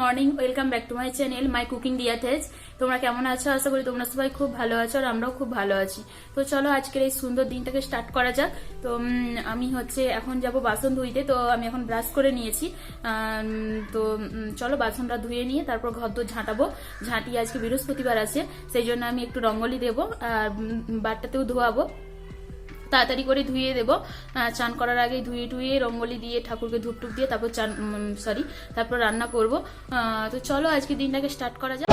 Morning, welcome back to my channel my cooking ডিয়াথেজ। তোমরা কেমন আছো? আশা করি তোমরা সবাই খুব ভালো আছো আর আমরাও খুব ভালো আছি। তো চলো আজকের এই সুন্দর দিনটাকে স্টার্ট করা যাক। তো আমি এখন যাব বাসন ধুইতে। তো আমি এখন ব্রাশ করে নিয়েছি। তো চলো বাসনটা ধুয়ে নিয়ে তারপর ঘর দোর ঝাঁটাবো। ঝাঁটিয়ে আজকে বৃহস্পতিবার আছে, সেই জন্য আমি একটু রঙ্গোলি দেবো আর বাটটাতেও ধোয়াবো। তাড়াতাড়ি করে ধুয়ে দেবো, চান করার আগে ধুয়ে টুয়ে রঙ্গোলি দিয়ে ঠাকুরকে ধূপ টুপ দিয়ে তারপর তারপর রান্না করব। তো চলো আজকে দিনটাকে স্টার্ট করা যাক।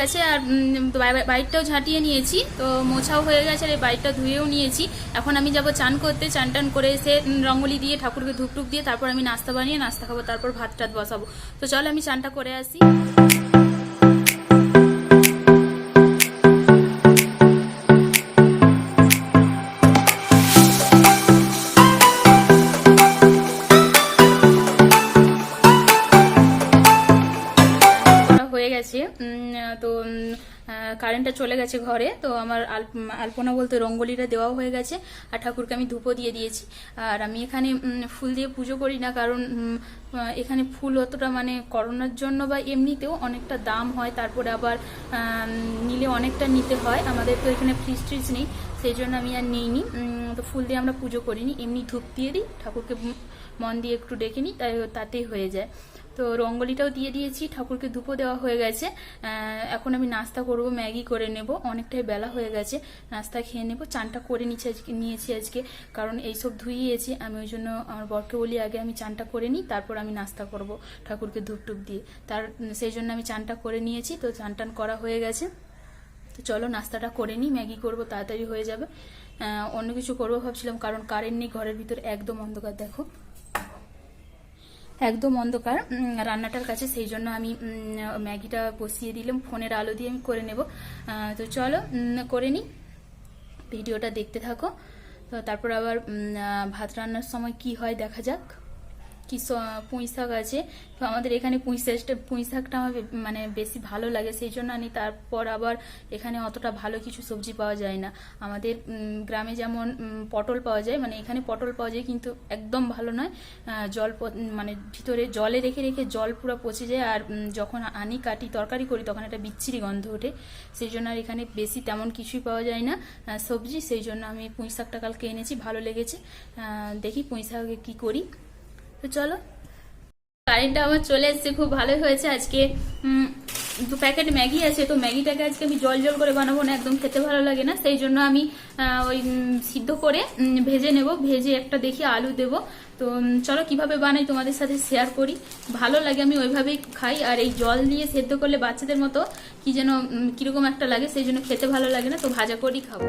গেছে আর বাইকটাও ঝাঁটিয়ে নিয়েছি, তো মোছাও হয়ে গেছে আর এই বাইকটা ধুয়েও নিয়েছি। এখন আমি যাব চান করতে, চান টান করে এসে রঙ্গোলি দিয়ে ঠাকুরকে ধূপটুপ দিয়ে তারপর আমি নাস্তা বানিয়ে নাস্তা খাবো, তারপর ভাত টাত বসাবো। তো চলো আমি চানটা করে আসি। হয়ে গেছে, তো কারেন্টটা চলে গেছে ঘরে, তো আমার আলপনা বলতে রঙ্গোলিটা দেওয়াও হয়ে গেছে আর ঠাকুরকে আমি ধূপও দিয়ে দিয়েছি। আর আমি এখানে ফুল দিয়ে পুজো করি না, কারণ এখানে ফুল অতটা মানে করোনার জন্য বা এমনিতেও অনেকটা দাম হয়, তারপরে আবার নিলে অনেকটা নিতে হয়, আমাদের তো এখানে ফ্রিজ ট্রিজ নেই, সেই জন্য আমি আর নিইনি। তো ফুল দিয়ে আমরা পুজো করিনি, এমনি ধূপ দিয়ে দিই, ঠাকুরকে মন দিয়ে একটু ডেকে নিই, তাতেই হয়ে যায়। তো রঙ্গোলিটাও দিয়ে দিয়েছি, ঠাকুরকে ধূপও দেওয়া হয়ে গেছে। এখন আমি নাস্তা করব, ম্যাগি করে নেব, অনেকটাই বেলা হয়ে গেছে, নাস্তা খেয়ে নেব। চানটা করে নিয়েছি আজকে, কারণ এইসব ধুইয়েছি আমি, ওই জন্য আমার বরকে বলি আগে আমি চানটা করে নিই, তারপর আমি নাস্তা করব ঠাকুরকে ধূপ টুপ দিয়ে, সেই জন্য আমি চানটা করে নিয়েছি। তো চান টান করা হয়ে গেছে, তো চলো নাস্তাটা করে নিই, ম্যাগি করব, তাড়াতাড়ি হয়ে যাবে। অন্য কিছু করবো ভাবছিলাম, কারণ কারেন্ট নেই, ঘরের ভিতর একদম অন্ধকার, দেখো একদম অন্ধকার রান্নাটার কাছে, সেই জন্য আমি ম্যাগিটা বসিয়ে দিলাম, ফোনের আলো দিয়ে আমি করে নেব। তো চলো করে নিই, ভিডিওটা দেখতে থাকো। তো তারপর আবার ভাত রান্নার সময় কি হয় দেখা যাক। কি পুঁই শাক আছে, তো আমাদের এখানে পুঁই শাকটা আমার মানে বেশি ভালো লাগে, সেই জন্য আনি। তারপর আবার এখানে অতটা ভালো কিছু সবজি পাওয়া যায় না, আমাদের গ্রামে যেমন পটল পাওয়া যায়, মানে এখানে পটল পাওয়া যায় কিন্তু একদম ভালো নয়, জল মানে ভিতরে জলে রেখে রেখে জল পুরো পচে যায়, আর যখন আনি কাটি তরকারি করি তখন একটা বিচ্ছিরি গন্ধ ওঠে, সেই জন্য আর এখানে বেশি তেমন কিছুই পাওয়া যায় না সবজি, সেই জন্য আমি পুঁই শাকটা কালকে এনেছি, ভালো লেগেছে, দেখি পুঁই শাকে কি করি। তো চলো, কারেন্টটা আমার চলে এসেছে, খুব ভালোই হয়েছে। আজকে 2 প্যাকেট ম্যাগি আছে, তো ম্যাগিটাকে আজকে আমি জল জল করে বানাবো না, একদম খেতে ভালো লাগে না, সেই জন্য আমি ওই সিদ্ধ করে ভেজে নেব, ভেজে একটা দেখি আলু দেব। তো চলো কিভাবে বানাই তোমাদের সাথে শেয়ার করি, ভালো লাগে, আমি ওইভাবেই খাই। আর এই জল দিয়ে সেদ্ধ করলে বাচ্চাদের মতো কি যেন কিরকম একটা লাগে, সেই জন্য খেতে ভালো লাগে না, তো ভাজা করেই খাবো।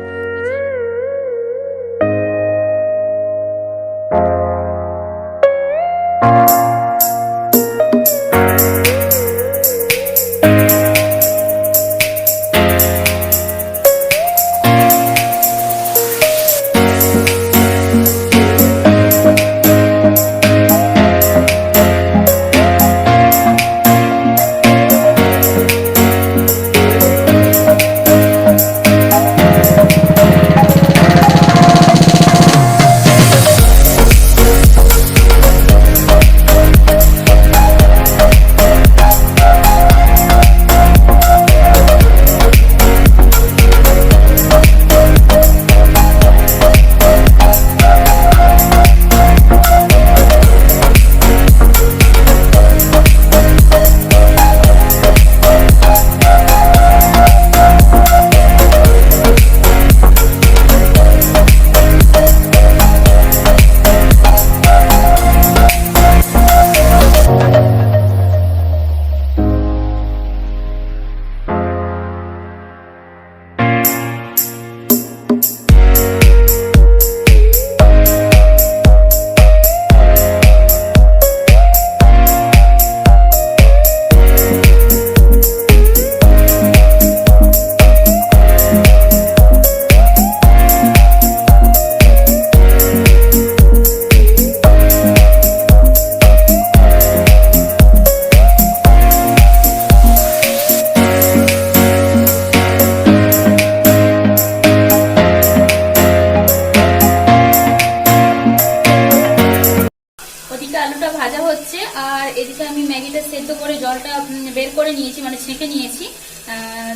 আলুটা ভাজা হচ্ছে আর এদিকে আমি ম্যাগিটা সেদ্ধ করে জলটা বের করে নিয়েছি, মানে ছেঁকে নিয়েছি।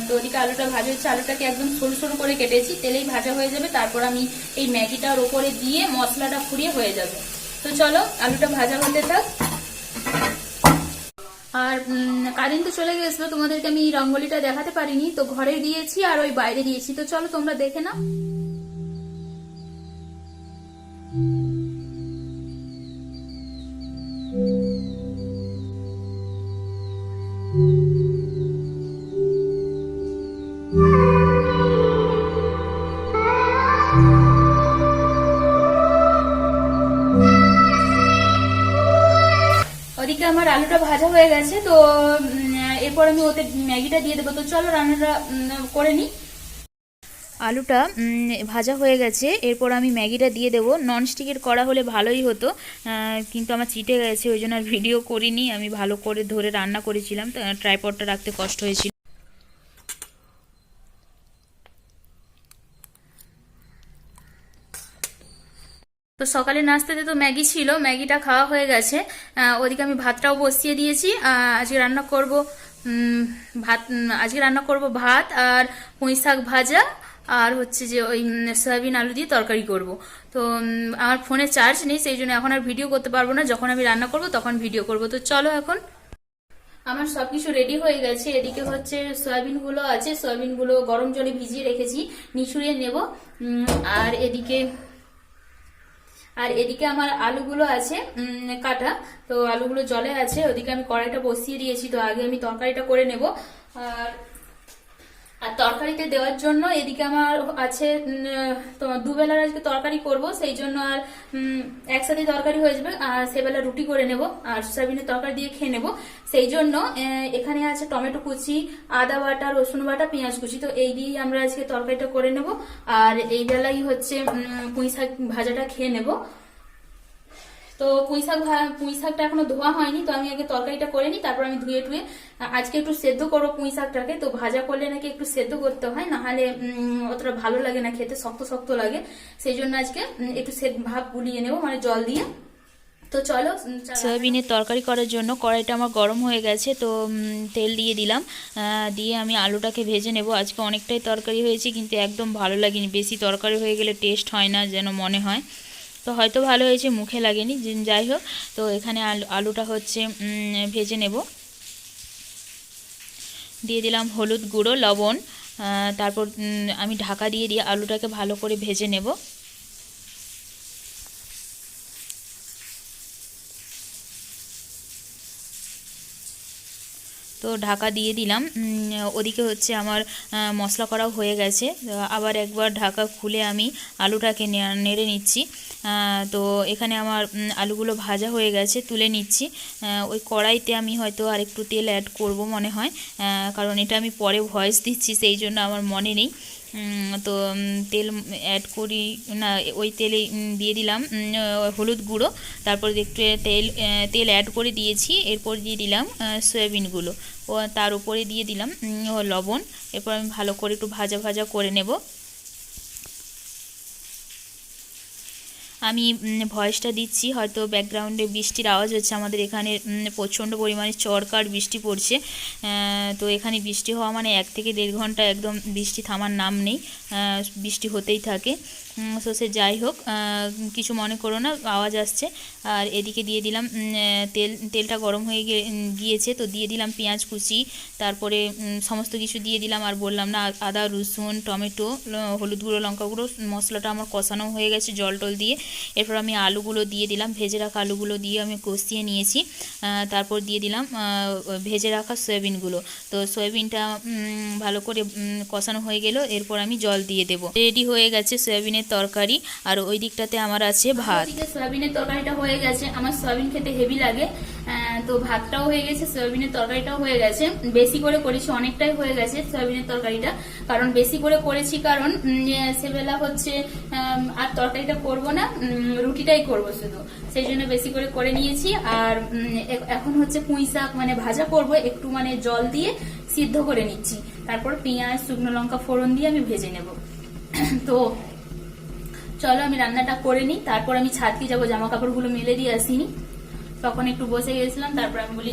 তো ওদিকে আলুটা ভাজা হচ্ছে, আলুটাকে একদম সরু সরু করে কেটেছি, তেলেই ভাজা হয়ে যাবে, তারপর আমি এই ম্যাগিটার ওপরে দিয়ে মশলাটা ফুরিয়ে হয়ে যাবে। তো চলো আলুটা ভাজা হতে থাক। আর কারেন্ট তো চলে গেছিল, তোমাদেরকে আমি রঙ্গোলিটা দেখাতে পারিনি, তো ঘরে দিয়েছি আর ওই বাইরে দিয়েছি, তো চলো তোমরা দেখে নাও। ওদিকে আমার আলুটা ভাজা হয়ে গেছে, তো এরপর আমি ওতে ম্যাগিটা দিয়ে দেবো। তো চলো রান্নাটা করে নিই। আলুটা ভাজা হয়ে গেছে, এরপর আমি ম্যাগিটা দিয়ে দেবো। ননস্টিকের কড়া হলে ভালোই হতো, কিন্তু আমার চিটে গেছে, ওই জন্য আর ভিডিও করিনি। আমি ভালো করে ধরে রান্না করেছিলাম, তো ট্রাইপডটা রাখতে কষ্ট হয়েছিল। তো সকালে নাস্তাতে তো ম্যাগি ছিল, ম্যাগিটা খাওয়া হয়ে গেছে। ওদিকে আমি ভাতটাও বসিয়ে দিয়েছি। আজকে রান্না করব ভাত আর পুঁই শাক ভাজা, আর হচ্ছে যে ওই সয়াবিন আলু দিয়ে তরকারি করব। তো আমার ফোনে চার্জ নেই, সেই জন্য এখন আর ভিডিও করতে পারবো না। যখন আমি রান্না করব তখন ভিডিও করব। তো চলো, এখন আমার সবকিছু রেডি হয়ে গেছে। এদিকে হচ্ছে সয়াবিন গুলো আছে, সয়াবিন গুলো গরম জলে ভিজিয়ে রেখেছি, নিচুড়িয়ে নেব। আর এদিকে আমার আলুগুলো আছে কাটা, তো আলুগুলো জলে আছে। ওদিকে আমি কড়াইটা বসিয়ে দিয়েছি, তো আগে আমি তরকারিটা করে নেব। আর আর তরকারিতে দেওয়ার জন্য এদিকে আমার আছে তোমার দুবেলার আজকে তরকারি করব, সেই জন্য আর একসাথে তরকারি হয়ে যাবে। আর সেবেলা রুটি করে নেব আর সয়াবিনের তরকারি দিয়ে খেয়ে নেব। সেই জন্য এখানে আছে টমেটো কুচি, আদা বাটা, রসুন বাটা, পেঁয়াজ কুচি। তো এই দিয়েই আমরা আজকে তরকারিটা করে নেব। আর এই বেলাই হচ্ছে পুঁই শাক ভাজাটা খেয়ে নেব। তো পুঁই শাকটা এখনো ধোয়া হয়নি, তো আমি আগে তরকারিটা করে নিই, তারপর আমি ধুয়ে টুয়ে আজকে একটু সেদ্ধ করবো পুঁই শাকটাকে। তো ভাজা করলে নাকি একটু সেদ্ধ করতে হয়, না হলে অতটা ভালো লাগে না খেতে, শক্ত শক্ত লাগে। সেই জন্য আজকে একটু ভাপ গুলিয়ে নেবো, মানে জল দিয়ে। তো চলো, সয়াবিনের তরকারি করার জন্য কড়াইটা আমার গরম হয়ে গেছে, তো তেল দিয়ে দিলাম। দিয়ে আমি আলুটাকে ভেজে নেব। আজকে অনেকটাই তরকারি হয়েছে, কিন্তু একদম ভালো লাগেনি। বেশি তরকারি হয়ে গেলে টেস্ট হয় না যেন মনে হয়। তো হয়তো ভালো হয়েছে, মুখে লাগেনি, যাই হোক। তো এখানে আলুটা হচ্ছে ভেজে নেব। দিয়ে দিলাম হলুদ গুঁড়ো, লবণ। তারপর আমি ঢাকা দিয়ে আলুটাকে ভালো করে ভেজে নেব। তো ঢাকা দিয়ে দিলাম। ওদিকে হচ্ছে আমার মশলা করাও হয়ে গেছে। আবার একবার ঢাকা খুলে আমি আলুটাকে নেড়ে নিচ্ছি। তো এখানে আমার আলুগুলো ভাজা হয়ে গেছে, তুলে নিচ্ছি। ওই কড়াইতে আমি হয়তো আর একটু তেল অ্যাড করব মনে হয়, কারণ এটা আমি পরে ভয়েস দিচ্ছি, সেই জন্য আমার মনে নেই। তো তেল অ্যাড করি না, ওই তেলে দিয়ে দিলাম হলুদ গুঁড়ো, তারপর একটু তেল অ্যাড করে দিয়েছি। এরপর দিয়ে দিলাম সয়াবিনগুলো, ও তার উপরে দিয়ে দিলাম লবণ। এরপর আমি ভালো করে একটু ভাজা ভাজা করে নেব। আমি ভয়েসটা দিচ্ছি, হয়তো ব্যাকগ্রাউন্ডে বৃষ্টির আওয়াজ হচ্ছে। আমাদের এখানে প্রচণ্ড পরিমাণে চরকার বৃষ্টি পড়ছে। তো এখানে বৃষ্টি হওয়া মানে 1 থেকে 1.5 ঘন্টা একদম বৃষ্টি থামার নাম নেই, বৃষ্টি হতেই থাকে। তো সে যাই হোক, কিছু মনে করো না, আওয়াজ আসছে। আর এদিকে দিয়ে দিলাম তেলটা গরম হয়ে গিয়েছে, তো দিয়ে দিলাম পেঁয়াজ কুচি, তারপরে সমস্ত কিছু দিয়ে দিলাম। আর বললাম না, আদা, রসুন, টমেটো, হলুদ গুঁড়ো, লঙ্কা গুঁড়ো, মশলাটা আমার কষানো হয়ে গেছে জল টল দিয়ে। এরপর আমি আলুগুলো দিয়ে দিলাম, ভেজে রাখা আলুগুলো দিয়ে আমি কষিয়ে নিয়েছি। তারপর দিয়ে দিলাম ভেজে রাখা সয়াবিনগুলো। তো সয়াবিনটা ভালো করে কষানো হয়ে গেল, এরপর আমি জল দিয়ে দেবো। রেডি হয়ে গেছে সয়াবিনের তরকারি। আর ওই দিকটাতে আমার আছে ভাত। সয়াবিনের তরকারিটা হয়ে গেছে, আমার সয়াবিন খেতে হেভি লাগে। তো ভাতটাও হয়ে গেছে, সয়াবিনের তরকারিটাও হয়ে গেছে। বেশি করে করেছি, অনেকটাই হয়ে গেছে সয়াবিনের তরকারিটা, কারণ বেশি করে করেছি, কারণ সেবেলা হচ্ছে আর তরকারিটা করব না, রুটিটাই করব শুধু, সেই জন্য বেশি করে নিয়েছি। আর এখন হচ্ছে পুঁই শাক মানে ভাজা করব, একটু মানে জল দিয়ে সিদ্ধ করে নিচ্ছি। তারপর পেঁয়াজ, শুকনো লঙ্কা ফোড়ন দিয়ে আমি ভেজে নেব। তো চলো আমি রান্নাটা করে নিই, তারপর আমি ছাদকে যাবো, জামা কাপড়গুলো মেলে দিয়ে আসিনি, তখন একটু বসে গেছিলাম। তারপর আমি বলি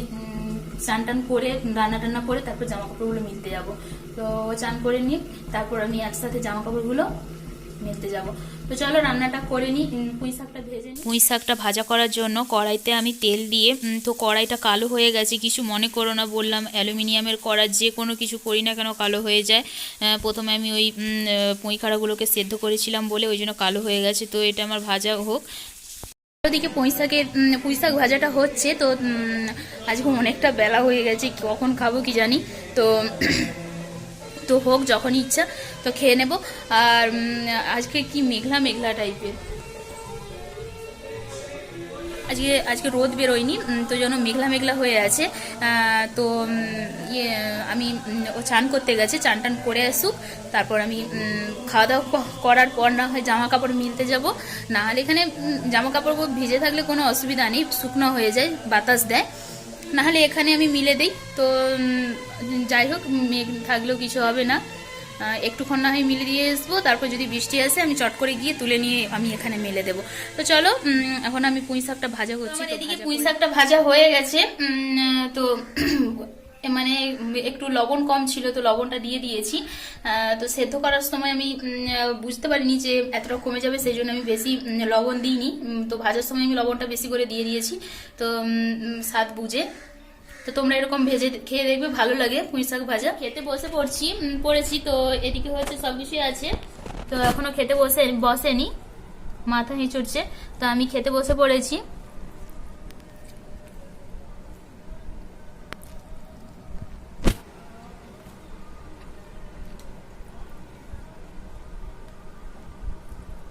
চান টান করে রান্না টান্না করে তারপর জামা কাপড়গুলো মিলতে যাব। তো চান করে নিই, তারপর আমি একসাথে জামা কাপড়গুলো মিলতে যাব। তো চলো রান্নাটা করে নিই, পুঁই শাকটা ভেজে নিই। পুঁই শাকটা ভাজা করার জন্য কড়াইতে আমি তেল দিয়ে, তো কড়াইটা কালো হয়ে গেছে, কিছু মনে করো না, বললাম অ্যালুমিনিয়ামের কড়া, যে কোনো কিছু করি না কেন কালো হয়ে যায়। প্রথমে আমি ওই পুঁই খাড়াগুলোকে সেদ্ধ করেছিলাম বলে ওই জন্য কালো হয়ে গেছে। তো এটা আমার ভাজা হোক। ওদিকে পুঁই শাক ভাজাটা হচ্ছে। তো আজকে অনেকটা বেলা হয়ে গেছে, কখন খাবো কি জানি। তো তো হোক, যখন ইচ্ছা তো খেয়ে নেব। আর আজকে কি মেঘলা মেঘলা টাইপের, আজকে রোদ বেরোয়নি, তো যেন মেঘলা মেঘলা হয়ে আছে। তো আমি ও চান করতে গেছে, চান টান করে আসুক, তারপর আমি খাওয়া দাওয়া করার পর না হয় জামা কাপড় মিলতে যাব। না হলে এখানে জামা কাপড় ভিজে থাকলে কোনো অসুবিধা নেই, শুকনো হয়ে যায়, বাতাস দেয়, না হলে এখানে আমি মিলে দিই। তো যাই হোক, মেঘ থাকলেও কিছু হবে না, একটুক্ষণ না হয় মিলে দিয়ে আসবো, তারপর যদি বৃষ্টি আসে আমি চট করে গিয়ে তুলে নিয়ে আমি এখানে মেলে দেবো। তো চলো, এখন আমি পুঁই শাকটা ভাজা করছি। এদিকে পুঁই শাকটা ভাজা হয়ে গেছে, তো মানে একটু লবণ কম ছিল, তো লবণটা দিয়ে দিয়েছি। তো সেদ্ধ করার সময় আমি বুঝতে পারিনি যে এতটা কমে যাবে, সেই জন্য আমি বেশি লবণ দিইনি। তো ভাজার সময় আমি লবণটা বেশি করে দিয়ে দিয়েছি, তো স্বাদ বুঝে। তো তোমরা এরকম ভেজে খেয়ে দেখবে, ভালো লাগে পুঁই শাক ভাজা। খেতে পড়েছি, তো এদিকে হচ্ছে সব কিছুই আছে, তো এখনো খেতে বসেনি, মাথা হিঁচড়ছে, তো আমি খেতে বসে পড়েছি।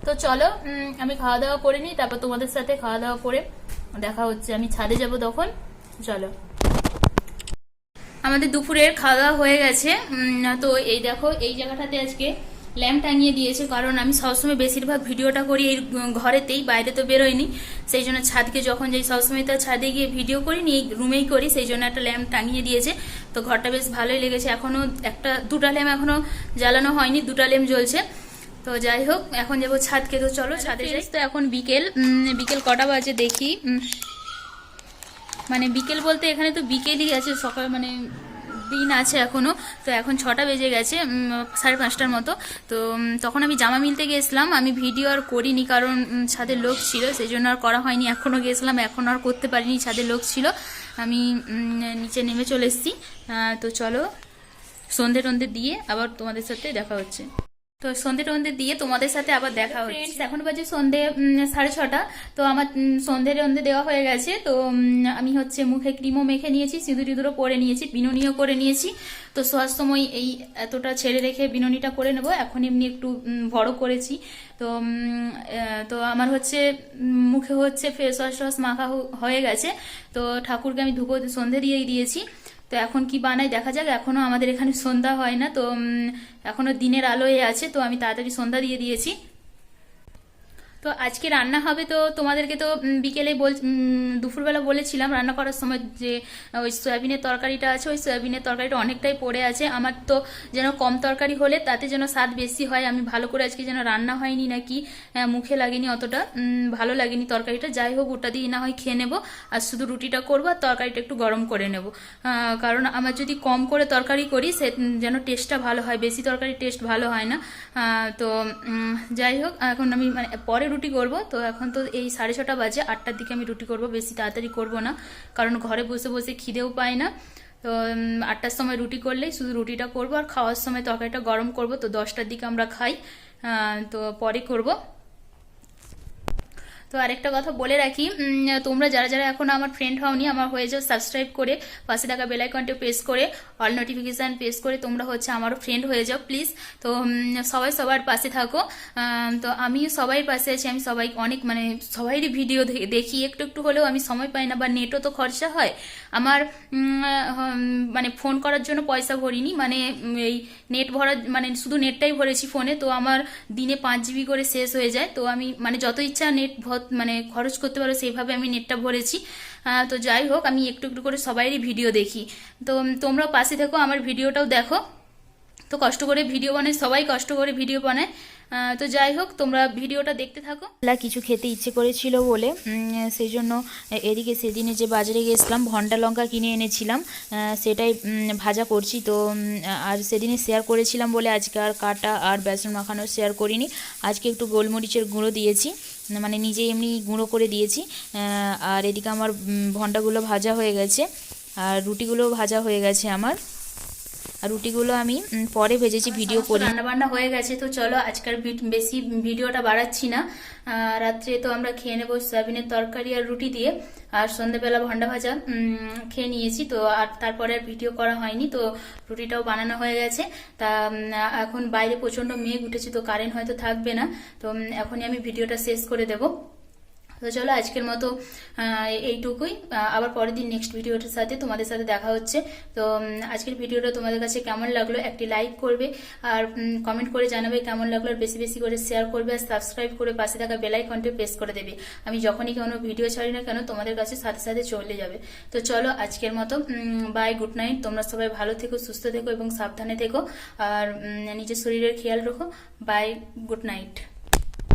তো চলো, আমি খাওয়া দাওয়া করে নিই, তারপর তোমাদের সাথে খাওয়া দাওয়া করে দেখা হচ্ছে। আমি ছাদে যাব তখন। চলো, আমাদের দুপুরের খাওয়া দাওয়া হয়ে গেছে। তো এই দেখো, এই জায়গাটাতে আজকে ল্যাম্প টাঙিয়ে দিয়েছে, কারণ আমি সবসময় বেশিরভাগ ভিডিওটা করি এই ঘরেতেই, বাইরে তো বেরোয়নি, সেই জন্য ছাদকে যখন যাই সবসময় তো ছাদে গিয়ে ভিডিও করিনি, এই রুমেই করি, সেই জন্য একটা ল্যাম্প টাঙিয়ে দিয়েছে। তো ঘরটা বেশ ভালোই লেগেছে। এখনো দুটা ল্যাম্প এখনো জ্বালানো হয়নি, দুটা ল্যাম্প জ্বলছে। তো যাই হোক, এখন যাবো ছাদকে। তো চলো ছাদে যাই। তো এখন বিকেল কটা বাজে দেখি, মানে বিকেল বলতে এখানে তো বিকেলই আছে, সকাল মানে দিন আছে এখনো। তো এখন 6টা বেজে গেছে, 5:30টার মতো। তো তখন আমি জামা মিলতে গেছিলাম, আমি ভিডিও আর করিনি, কারণ ছাদে লোক ছিল, সেই জন্য আর করা হয়নি। এখনো গেছিলাম, এখন আর করতে পারিনি, ছাদে লোক ছিল, আমি নিচে নেমে চলে এসেছি। তো চলো, সন্ধে টন্ধে দিয়ে আবার তোমাদের সাথে দেখা হচ্ছে। তো সন্ধে টন্ধে দিয়ে তোমাদের সাথে আবার দেখা হচ্ছে। এখন বাজে সন্ধে 6:30। তো আমার সন্ধে টন্ধে দেওয়া হয়ে গেছে। তো আমি হচ্ছে মুখে ক্রিমও মেখে নিয়েছি, সিঁদুর টিঁদুরও পরে নিয়েছি, বিনুনিও করে নিয়েছি। তো শোয়ার সময় এই এতটা ছেড়ে রেখে বিনুনিটা করে নেব। এখন এমনি একটু বড় করেছি। তো তো আমার হচ্ছে মুখে হচ্ছে ফেস ওয়াশ মাখা হয়ে গেছে। তো ঠাকুরকে আমি ধূপ সন্ধে দিয়েই দিয়েছি। তো এখন কি বানাই দেখা যাক। এখনো আমাদের এখানে সন্ধ্যা হয় না, তো এখনো দিনের আলোয় আছে, তো আমি তাড়াতাড়ি সন্ধ্যা দিয়ে দিয়েছি। তো আজকে রান্না হবে, তো তোমাদেরকে তো বিকেলে দুপুরবেলা বলেছিলাম রান্না করার সময় যে ওই সয়াবিনের তরকারিটা আছে, ওই সয়াবিনের তরকারিটা অনেকটাই পড়ে আছে। আমার তো যেন কম তরকারি হলে তাতে যেন স্বাদ বেশি হয়। আমি ভালো করে আজকে যেন রান্না হয়নি নাকি, মুখে লাগেনি, অতটা ভালো লাগেনি তরকারিটা। যাই হোক, ওটা দিয়ে না হয় খেয়ে নেবো, আর শুধু রুটিটা করবো আর তরকারিটা একটু গরম করে নেব। কারণ আমার যদি কম করে তরকারি করি সে যেন টেস্টটা ভালো হয়, বেশি তরকারি টেস্ট ভালো হয় না। তো যাই হোক, এখন আমি মানে পরে রুটি করব। তো এখন তো এই 6:30 বাজে, 8টার দিকে আমি রুটি করব, বেশি তাড়াতাড়ি করব না, কারণ ঘরে বসে বসে খিদেও পায় না। তো 8টার সময় রুটি করলেই শুধু রুটিটা করব, আর খাওয়ার সময় তরকারিটা গরম করব। তো 10টার দিকে আমরা খাই, তো পরে করব। তো আরেকটা কথা বলে রাখি, তোমরা যারা যারা এখন আমার ফ্রেন্ড হওনি, আমার হয়ে যাও সাবস্ক্রাইব করে, পাশে থাকা বেল আইকনটা প্রেস করে, অল নোটিফিকেশান প্রেস করে তোমরা হচ্ছে আমারও ফ্রেন্ড হয়ে যাও প্লিজ। তো সবাই সবার পাশে থাকো। তো আমি সবাই পাশে আছি, আমি সবাই অনেক মানে সবাইরই ভিডিও দেখি, একটু একটু হলেও আমি সময় পাই না, বা নেটও তো খরচা হয় আমার। মানে ফোন করার জন্য পয়সা ভরিনি, মানে এই নেট ভরা মানে শুধু নেটটাই ভরেছি ফোনে। তো আমার দিনে 5 GB করে শেষ হয়ে যায়। তো আমি মানে যত ইচ্ছা নেট মানে খরচ করতে পারো সেইভাবে আমি নেটটা ভরেছি। তো যাই হোক, আমি একটু একটু করে সবাইরই ভিডিও দেখি। তো তোমরাও পাশে থেকো, আমার ভিডিওটাও দেখো। তো কষ্ট করে ভিডিও বানাই, সবাই কষ্ট করে ভিডিও বানায়। তো যাই হোক, তোমরা ভিডিওটা দেখতে থাকো। কিছু খেতে ইচ্ছে করেছিল বলে সেই জন্য এদিকে সেদিনে যে বাজারে গেছিলাম ভন্টা লঙ্কা কিনে এনেছিলাম, সেটাই ভাজা করছি। তো আর সেদিনে শেয়ার করেছিলাম বলে আজকে আর কাটা আর বেসন মাখানো শেয়ার করিনি। আজকে একটু গোলমরিচের গুঁড়ো দিয়েছি, মানে নিজে এমনি গুঁড়ো করে দিয়েছি। আর এদিকে আমার ভন্টাগুলো ভাজা হয়ে গেছে, আর রুটিগুলো ভাজা হয়ে গেছে আমার। আর রুটিগুলো আমি পরে ভেজেছি, ভিডিও করি। রান্না বান্না হয়ে গেছে, তো চলো আজকের বেশি ভিডিওটা বাড়াচ্ছি না। রাত্রে তো আমরা খেয়ে নেবো সয়াবিনের তরকারি আর রুটি দিয়ে, আর সন্ধ্যেবেলা ভন্ডা ভাজা খেয়ে নিয়েছি। তো আর তারপরে আর ভিডিও করা হয়নি, তো রুটিটাও বানানো হয়ে গেছে। তা এখন বাইরে প্রচন্ড মেঘ উঠেছে, তো কারেন্ট হয়তো থাকবে না, তো এখনই আমি ভিডিওটা শেষ করে দেবো। তো চলো আজকের মতো এইটুকুই, আবার পরের দিন নেক্সট ভিডিওটার সাথে তোমাদের সাথে দেখা হচ্ছে। তো আজকের ভিডিওটা তোমাদের কাছে কেমন লাগলো একটি লাইক করবে, আর কমেন্ট করে জানাবে কেমন লাগলো, আর বেশি বেশি করে শেয়ার করবে, আর সাবস্ক্রাইব করে পাশে থাকা বেল আইকনটি প্রেস করে দেবে। আমি যখনই কোনো ভিডিও ছাড়ি না কেন তোমাদের কাছে সাথে সাথে চলে যাবে। তো চলো আজকের মতো বাই, গুড নাইট। তোমরা সবাই ভালো থেকো, সুস্থ থেকো এবং সাবধানে থেকো, আর নিজের শরীরের খেয়াল রাখো। Bye, good night.